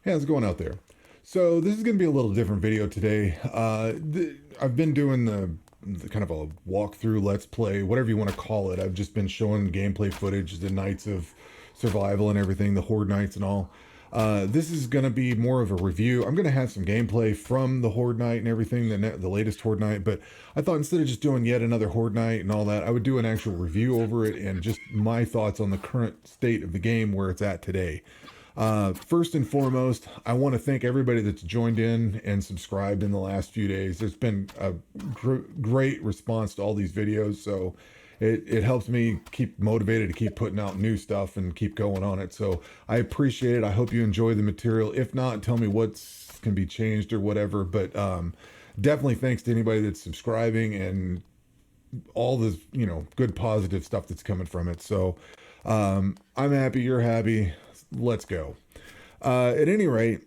Hey, how's it going out there? So this is going to be a little different video today. I've been doing the kind of a walkthrough, let's play, whatever you want to call it. I've just been showing gameplay footage, the nights of survival and everything, the horde nights and all. This is going to be more of a review. I'm going to have some gameplay from the horde night and everything, the latest horde night. But I thought instead of just doing yet another horde night and all that, I would do an actual review over it and just my thoughts on the current state of the game where it's at today. First and foremost, I want to thank everybody that's joined in and subscribed in the last few days. There's been a great response to all these videos, so it helps me keep motivated to keep putting out new stuff and keep going on it. So I appreciate it. I hope you enjoy the material. If not, tell me what's can be changed or whatever. But definitely thanks to anybody that's subscribing and all the good positive stuff that's coming from it. So I'm happy, you're happy. Let's go. At any rate,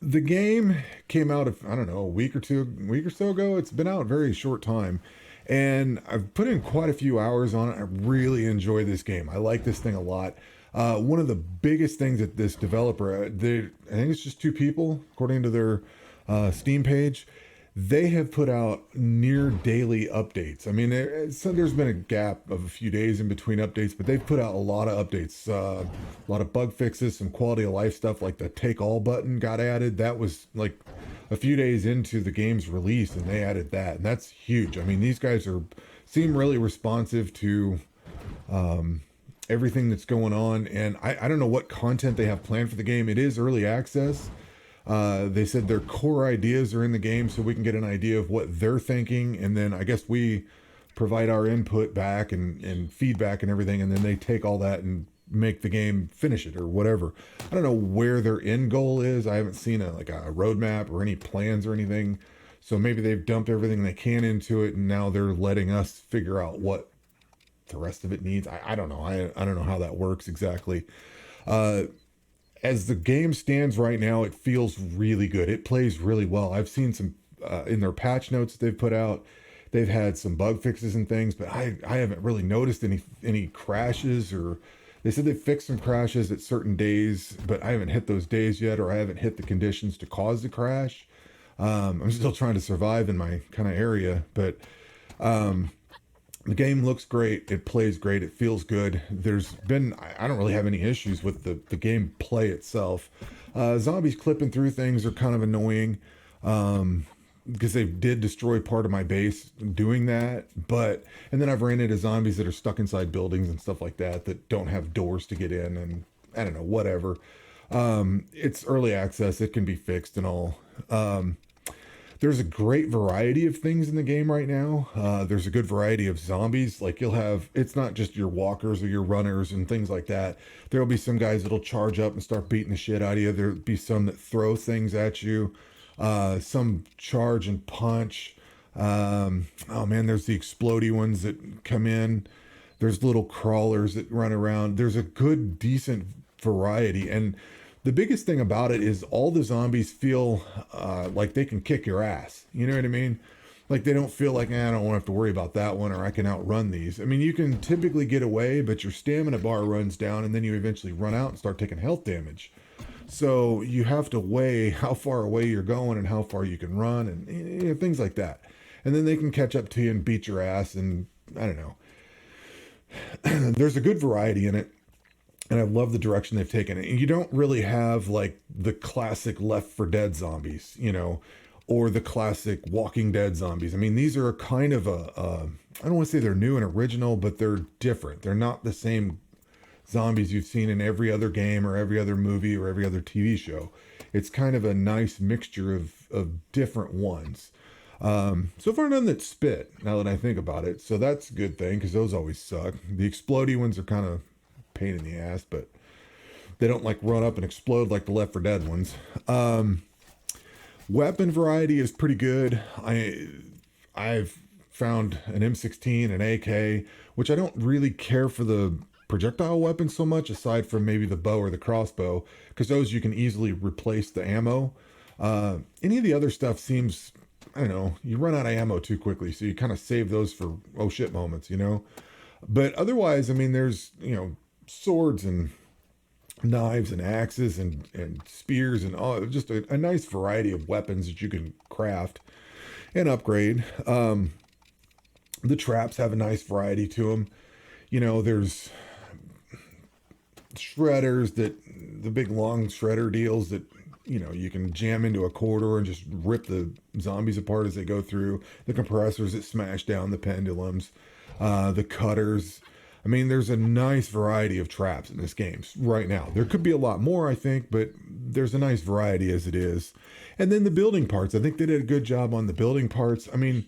the game came out of I don't know a week or so ago. It's been out a very short time, and I've put in quite a few hours on it. I really enjoy this game. I like this thing a lot. One of the biggest things that this developer, I think it's just two people, according to their Steam page, they have put out near daily updates. I mean, there's been a gap of a few days in between updates, but they've put out a lot of updates, a lot of bug fixes, some quality of life stuff, like the take all button got added. That was like a few days into the game's release, and they added that, and that's huge. I mean, these guys seem really responsive to everything that's going on, and I don't know what content they have planned for the game. It is early access. They said their core ideas are in the game, so we can get an idea of what they're thinking, and then I guess we provide our input back and feedback and everything, and then they take all that and make the game, finish it or whatever. I don't know where their end goal is. I haven't seen like a roadmap or any plans or anything. So maybe they've dumped everything they can into it, and now they're letting us figure out what the rest of it needs. I don't know. I don't know how that works exactly. Uh, as the game stands right now, it feels really good. It plays really well. I've seen some in their patch notes that they've put out. They've had some bug fixes and things, but I haven't really noticed any crashes, or they said they fixed some crashes at certain days, but I haven't hit those days yet, or I haven't hit the conditions to cause the crash. I'm still trying to survive in my kind of area, but um, the game looks great. It plays great. It feels good. I don't really have any issues with the game play itself. Zombies clipping through things are kind of annoying because they did destroy part of my base doing that. And then I've ran into zombies that are stuck inside buildings and stuff like that that don't have doors to get in. And I don't know, whatever. It's early access. It can be fixed and all. There's a great variety of things in the game right now. There's a good variety of zombies. Like it's not just your walkers or your runners and things like that. There'll be some guys that'll charge up and start beating the shit out of you. There'll be some that throw things at you. Some charge and punch. Oh man, there's the explodey ones that come in. There's little crawlers that run around. There's a good, decent variety. And the biggest thing about it is all the zombies feel like they can kick your ass. You know what I mean? Like they don't feel like, I don't have to worry about that one, or I can outrun these. I mean, you can typically get away, but your stamina bar runs down, and then you eventually run out and start taking health damage. So you have to weigh how far away you're going and how far you can run, and things like that. And then they can catch up to you and beat your ass, and I don't know. There's a good variety in it, and I love the direction they've taken it. And you don't really have like the classic Left 4 Dead zombies, or the classic Walking Dead zombies. I mean, these are kind of I don't want to say they're new and original, but they're different. They're not the same zombies you've seen in every other game or every other movie or every other TV show. It's kind of a nice mixture of different ones. So far none that spit, now that I think about it. So that's a good thing, because those always suck. The explodey ones are kind of pain in the ass, but they don't like run up and explode like the Left 4 Dead ones. Weapon variety is pretty good. I've found an M16, an AK, which I don't really care for the projectile weapons so much, aside from maybe the bow or the crossbow, because those you can easily replace the ammo. Any of the other stuff seems, I don't know, you run out of ammo too quickly, so you kind of save those for oh shit moments. But otherwise, I mean, there's swords and knives and axes and spears and all, just a nice variety of weapons that you can craft and upgrade. The traps have a nice variety to them. There's shredders, that the big long shredder deals that you can jam into a corridor and just rip the zombies apart as they go through. The compressors that smash down the pendulums, the cutters. I mean, there's a nice variety of traps in this game right now. There could be a lot more, I think, but there's a nice variety as it is. And then the building parts, I think they did a good job on the building parts. I mean,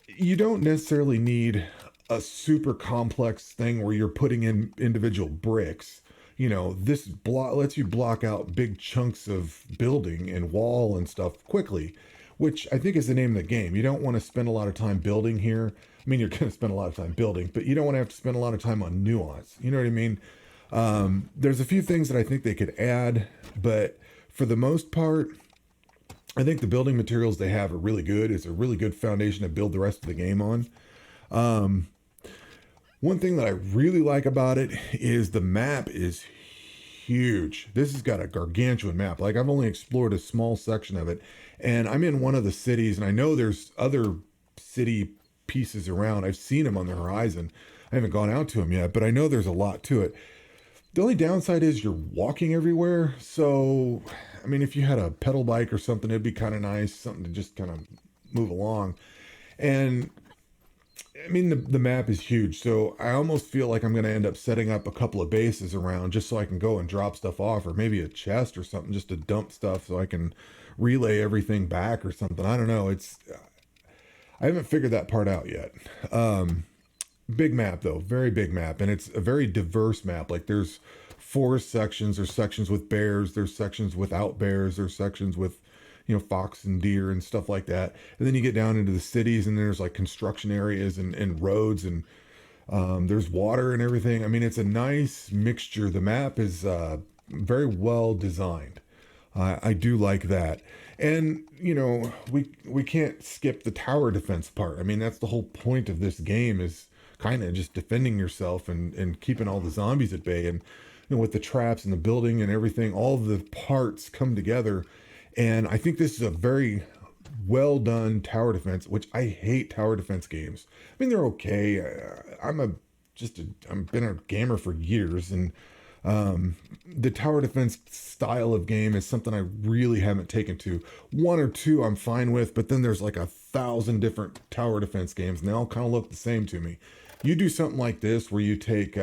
you don't necessarily need a super complex thing where you're putting in individual bricks. This block lets you block out big chunks of building and wall and stuff quickly, which I think is the name of the game. You don't want to spend a lot of time building here. I mean, you're going to spend a lot of time building, but you don't want to have to spend a lot of time on nuance. You know what I mean? There's a few things that I think they could add, but for the most part, I think the building materials they have are really good. It's a really good foundation to build the rest of the game on. One thing that I really like about it is the map is huge. This has got a gargantuan map. Like, I've only explored a small section of it, and I'm in one of the cities, and I know there's other city pieces around. I've seen them on the horizon. I haven't gone out to them yet, but I know there's a lot to it. The only downside is you're walking everywhere. So, I mean, if you had a pedal bike or something, it'd be kind of nice, something to just kind of move along. And I mean, the map is huge, so I almost feel like I'm going to end up setting up a couple of bases around just so I can go and drop stuff off, or maybe a chest or something just to dump stuff so I can relay everything back or something. I don't know. I haven't figured that part out yet. Big map though, very big map, and it's a very diverse map. Like, there's forest sections, there's sections with bears, there's sections without bears, there's sections with fox and deer and stuff like that. And then you get down into the cities and there's like construction areas and roads, and there's water and everything. I mean, it's a nice mixture. The map is very well designed. I do like that. And we can't skip the tower defense part. I mean, that's the whole point of this game, is kind of just defending yourself and keeping all the zombies at bay. And with the traps and the building and everything, all the parts come together. And I think this is a very well done tower defense, which I hate tower defense games. I mean, they're okay. I've been a gamer for years, and the tower defense style of game is something I really haven't taken to. One or two I'm fine with, but then there's like 1,000 different tower defense games, and they all kind of look the same to me. You do something like this where you take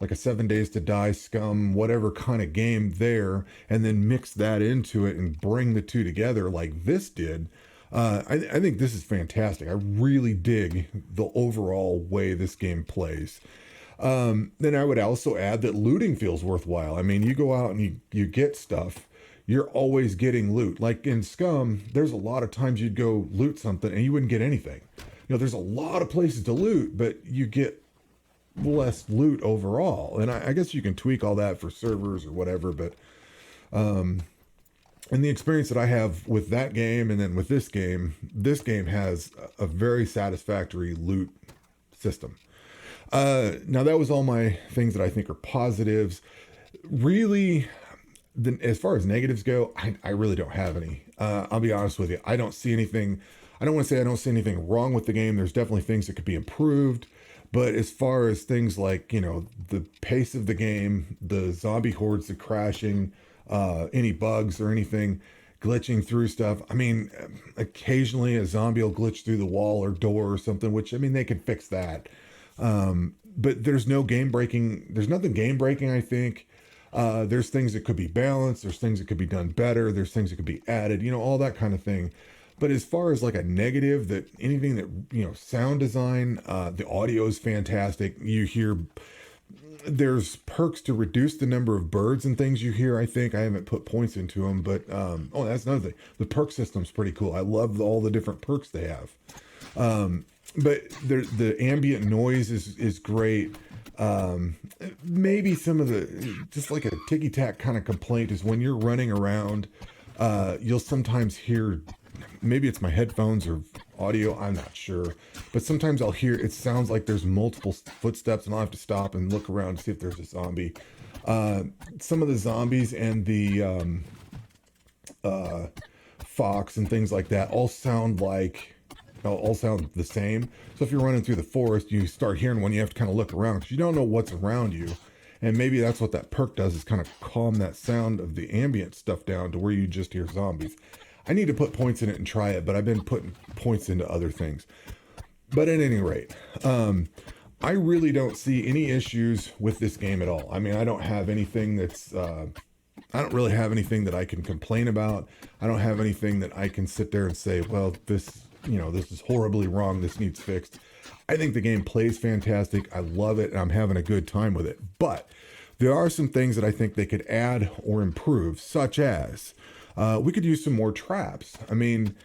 like a 7 Days to Die, Scum, whatever kind of game there, and then mix that into it and bring the two together like this did. I think this is fantastic. I really dig the overall way this game plays. Then I would also add that looting feels worthwhile. I mean, you go out and you get stuff. You're always getting loot. Like in Scum, there's a lot of times you'd go loot something and you wouldn't get anything. There's a lot of places to loot, but you get less loot overall. And I guess you can tweak all that for servers or whatever, but and the experience that I have with that game and then with this game has a very satisfactory loot system. Now that was all my things that I think are positives. Really, as far as negatives go, I really don't have any. I'll be honest with you. I don't see anything. I don't want to say I don't see anything wrong with the game. There's definitely things that could be improved. But as far as things like, the pace of the game, the zombie hordes, the crashing, any bugs or anything, glitching through stuff. I mean, occasionally a zombie will glitch through the wall or door or something, which, I mean, they can fix that. But there's no game breaking. There's nothing game breaking, I think. There's things that could be balanced. There's things that could be done better. There's things that could be added, all that kind of thing. But as far as like a negative, that anything that, sound design, the audio is fantastic. You hear, there's perks to reduce the number of birds and things you hear. I think I haven't put points into them, but, that's another thing. The perk system's pretty cool. I love all the different perks they have. But the ambient noise is great. Maybe some of just like a ticky-tack kind of complaint is when you're running around, you'll sometimes hear, maybe it's my headphones or audio, I'm not sure, but sometimes I'll hear, it sounds like there's multiple footsteps and I'll have to stop and look around to see if there's a zombie. Uh, some of the zombies and the uh, fox and things like that all sound the same. So if you're running through the forest, you start hearing one, you have to kind of look around because you don't know what's around you. And maybe that's what that perk does, is kind of calm that sound of the ambient stuff down to where you just hear zombies. I need to put points in it and try it, but I've been putting points into other things. But at any rate, I really don't see any issues with this game at all. I mean, I don't have anything I don't really have anything that I can complain about. I don't have anything that I can sit there and say, well, this is horribly wrong. This needs fixed. I think the game plays fantastic. I love it, and I'm having a good time with it. But there are some things that I think they could add or improve, such as we could use some more traps. I mean,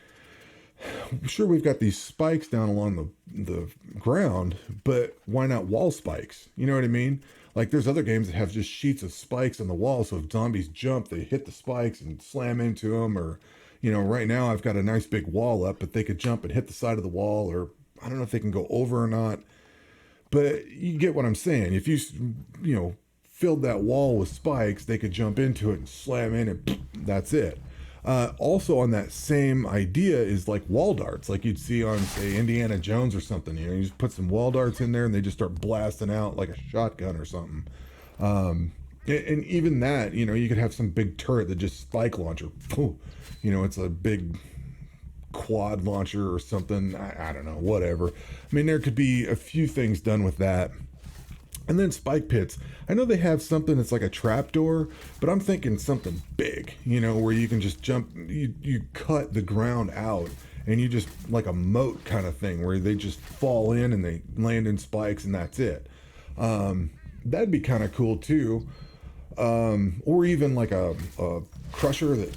sure, we've got these spikes down along the ground, but why not wall spikes? You know what I mean? Like, there's other games that have just sheets of spikes on the wall, so if zombies jump, they hit the spikes and slam into them. Or, right now I've got a nice big wall up, but they could jump and hit the side of the wall, or I don't know if they can go over or not. But you get what I'm saying. If filled that wall with spikes, they could jump into it and slam in, and that's it. Also, on that same idea is like wall darts, like you'd see on, say, Indiana Jones or something. You just put some wall darts in there and they just start blasting out like a shotgun or something. And even that, you could have some big turret that just spike launcher. It's a big quad launcher or something. I don't know, whatever. I mean, there could be a few things done with that. And then spike pits. I know they have something that's like a trapdoor, but I'm thinking something big, where you can just jump, you cut the ground out and you just, like a moat kind of thing, where they just fall in and they land in spikes and that's it. That'd be kind of cool too. Or even like a crusher that,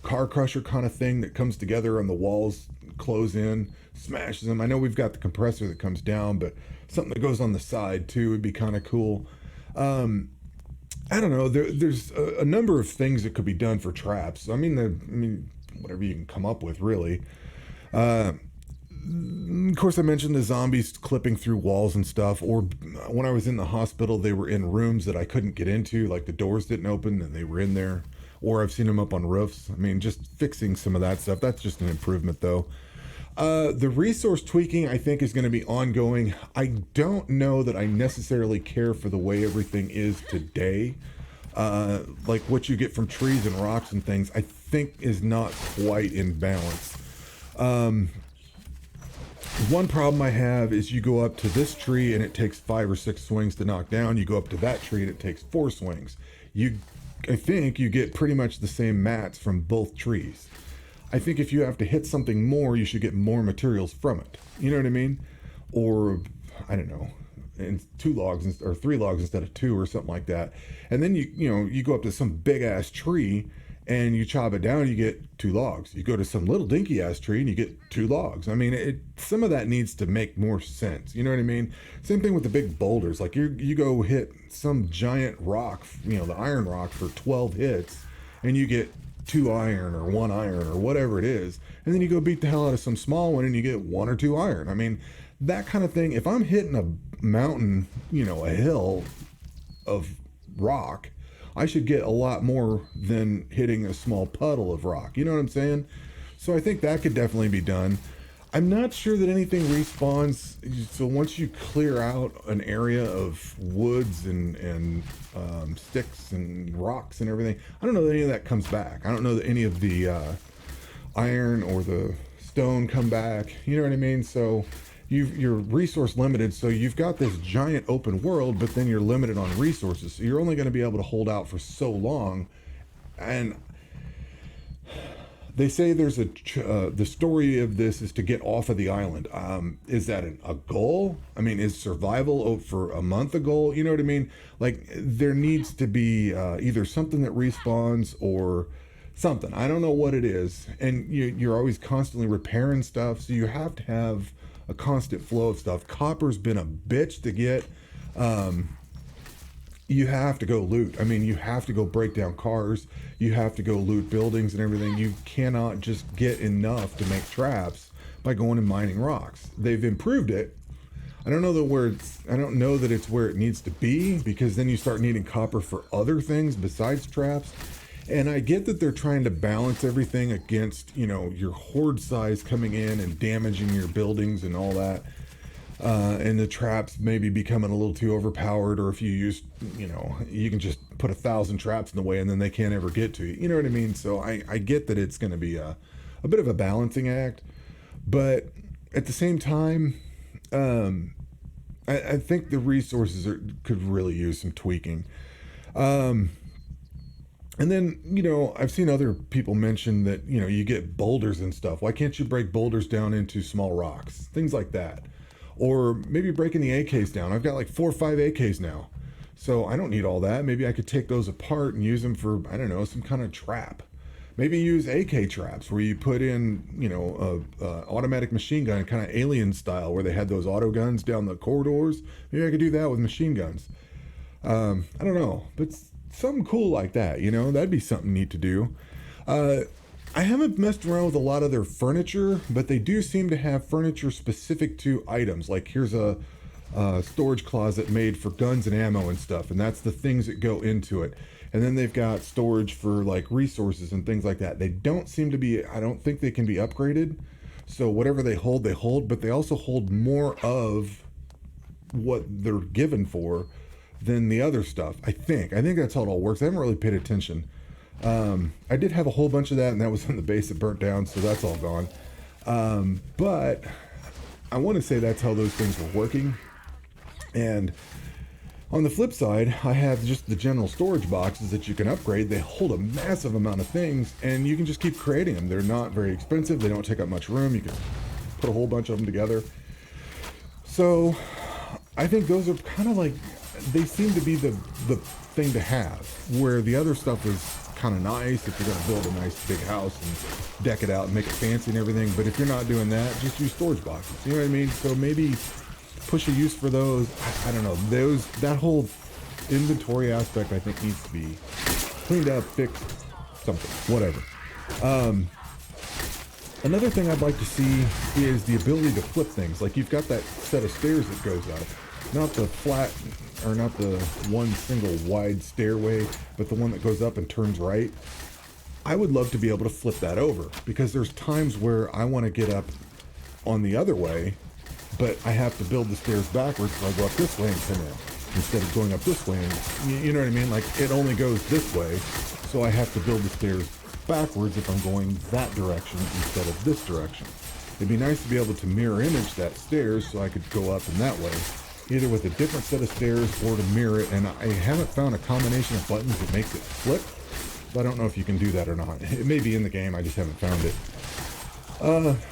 car crusher kind of thing that comes together and the walls close in, smashes them. I know we've got the compressor that comes down, but something that goes on the side too would be kind of cool. I don't know. There's a number of things that could be done for traps. I mean, whatever you can come up with, really. Of course, I mentioned the zombies clipping through walls and stuff. Or when I was in the hospital, they were in rooms that I couldn't get into, like the doors didn't open and they were in there. Or I've seen them up on roofs. I mean, just fixing some of that stuff. That's just an improvement, though. The resource tweaking, I think, is going to be ongoing. I don't know that I necessarily care for the way everything is today. Like what you get from trees and rocks and things, I think is not quite in balance. One problem I have is you go up to this tree and it takes 5 or 6 swings to knock down. You go up to that tree and it takes 4 swings. I think you get pretty much the same mats from both trees. I think if you have to hit something more, you should get more materials from it. You know what I mean? Or, I don't know, and 2 logs or 3 logs instead of 2 or something like that. And then you go up to some big ass tree and you chop it down, you get 2 logs. You go to some little dinky ass tree and you get 2 logs. I mean, some of that needs to make more sense. You know what I mean? Same thing with the big boulders. Like you go hit some giant rock, the iron rock, for 12 hits, and you get 2 iron or 1 iron or whatever it is. And then you go beat the hell out of some small one and you get 1 or 2 iron. I mean, that kind of thing. If I'm hitting a mountain, a hill of rock, I should get a lot more than hitting a small puddle of rock. You know what I'm saying? So I think that could definitely be done. I'm not sure that anything respawns. So once you clear out an area of woods and sticks and rocks and everything, I don't know that any of that comes back. I don't know that any of the iron or the stone come back. You know what I mean? So you're resource limited. So you've got this giant open world, but then you're limited on resources. So you're only going to be able to hold out for so long. And they say there's the story of this is to get off of the island. Is that a goal? I mean, is survival for a month a goal? You know what I mean? Like, there needs to be either something that respawns or something. I don't know what it is. And you're always constantly repairing stuff. So you have to have a constant flow of stuff. Copper's been a bitch to get. You have to go loot. I mean, you have to go break down cars. You have to go loot buildings and everything. You cannot just get enough to make traps by going and mining rocks. They've improved it. I don't know that where it's I don't know that it's where it needs to be, because then you start needing copper for other things besides traps. And I get that they're trying to balance everything against, your horde size coming in and damaging your buildings and all that. And the traps maybe becoming a little too overpowered, or if you use, you can just put 1,000 traps in the way and then they can't ever get to you. You know what I mean? So I get that it's going to be a bit of a balancing act, but at the same time, I think the resources could really use some tweaking. Um, and then, I've seen other people mention that, you get boulders and stuff. Why can't you break boulders down into small rocks? Things like that. Or maybe breaking the AKs down. I've got like 4 or 5 AKs now. So I don't need all that. Maybe I could take those apart and use them for, I don't know, some kind of trap. Maybe use AK traps where you put in, a automatic machine gun, kind of alien style, where they had those auto guns down the corridors. Maybe I could do that with machine guns. I don't know, but something cool like that, that'd be something neat to do. Uh, I haven't messed around with a lot of their furniture, but they do seem to have furniture specific to items. Like here's a storage closet made for guns and ammo and stuff, and that's the things that go into it. And then they've got storage for like resources and things like that. They don't seem to be, I don't think they can be upgraded. So whatever they hold, but they also hold more of what they're given for than the other stuff. I think that's how it all works. I haven't really paid attention. I did have a whole bunch of that, and that was in the base that burnt down, so that's all gone. But I want to say that's how those things were working. And on the flip side, I have just the general storage boxes that you can upgrade. They hold a massive amount of things, and you can just keep creating them. They're not very expensive. They don't take up much room. You can put a whole bunch of them together. So I think those are kind of like, they seem to be the thing to have, where the other stuff is kind of nice if you're going to build a nice big house and deck it out and make it fancy and everything. But if you're not doing that, just use storage boxes. You know what I mean? So maybe push a use for those. I don't know. That whole inventory aspect, I think, needs to be cleaned up, fixed, something, whatever. Another thing I'd like to see is the ability to flip things. Like you've got that set of stairs that goes up, not the flat, or not the one single wide stairway, but the one that goes up and turns right. I would love to be able to flip that over, because there's times where I want to get up on the other way, but I have to build the stairs backwards, so I go up this way and come in instead of going up this way. And you know what I mean? Like it only goes this way, so I have to build the stairs backwards if I'm going that direction instead of this direction. It'd be nice to be able to mirror image that stairs so I could go up in that way, either with a different set of stairs or to mirror it. And I haven't found a combination of buttons that makes it flip, so I don't know if you can do that or not. It may be in the game, I just haven't found it.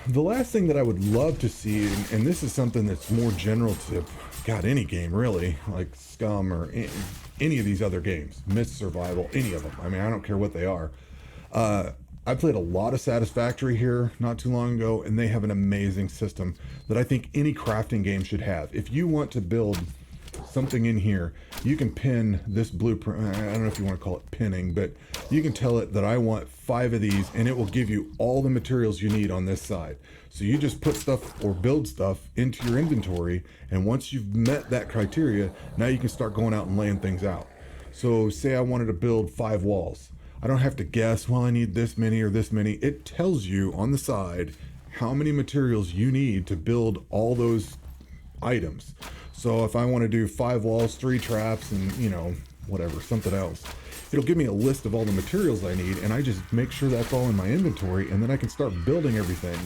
The last thing that I would love to see, and this is something that's more general to, God, any game really, like Scum or any of these other games, Myth Survival, any of them. I mean, I don't care what they are. I played a lot of Satisfactory here not too long ago, and they have an amazing system that I think any crafting game should have. If you want to build something in here, you can pin this blueprint. I don't know if you want to call it pinning, but you can tell it that I want 5 of these, and it will give you all the materials you need on this side. So you just put stuff or build stuff into your inventory, and once you've met that criteria, now you can start going out and laying things out. So say I wanted to build 5 walls. I don't have to guess, well, I need this many or this many. It tells you on the side how many materials you need to build all those items. So if I want to do 5 walls, 3 traps, and whatever, something else, it'll give me a list of all the materials I need, and I just make sure that's all in my inventory, and then I can start building everything.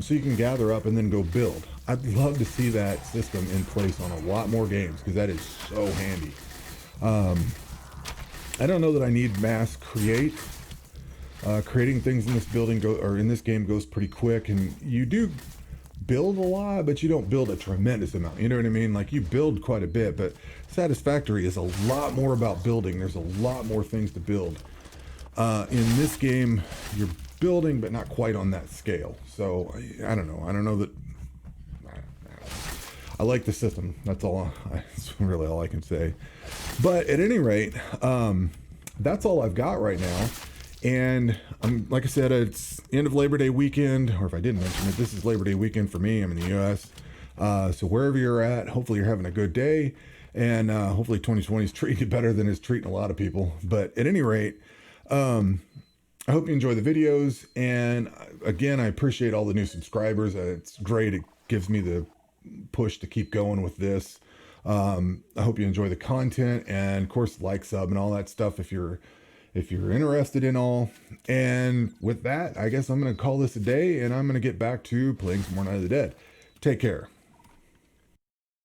So you can gather up and then go build. I'd love to see that system in place on a lot more games, because that is so handy. I don't know that I need mass create. Creating things in this in this game goes pretty quick, and you do build a lot, but you don't build a tremendous amount. You know what I mean? Like you build quite a bit, but Satisfactory is a lot more about building. There's a lot more things to build. In this game, you're building, but not quite on that scale. So I don't know. I don't know that. I like the system. That's really all I can say. But at any rate, that's all I've got right now. And like I said, it's end of Labor Day weekend, or if I didn't mention it, this is Labor Day weekend for me. I'm in the U.S. So wherever you're at, hopefully you're having a good day, and hopefully 2020 is treating you better than it's treating a lot of people. But at any rate, I hope you enjoy the videos. And again, I appreciate all the new subscribers. It's great. It gives me the push to keep going with this. I hope you enjoy the content, and of course, like, sub, and all that stuff if you're interested in all. And with that, I guess I'm going to call this a day, and I'm going to get back to playing some more Night of the Dead. Take care.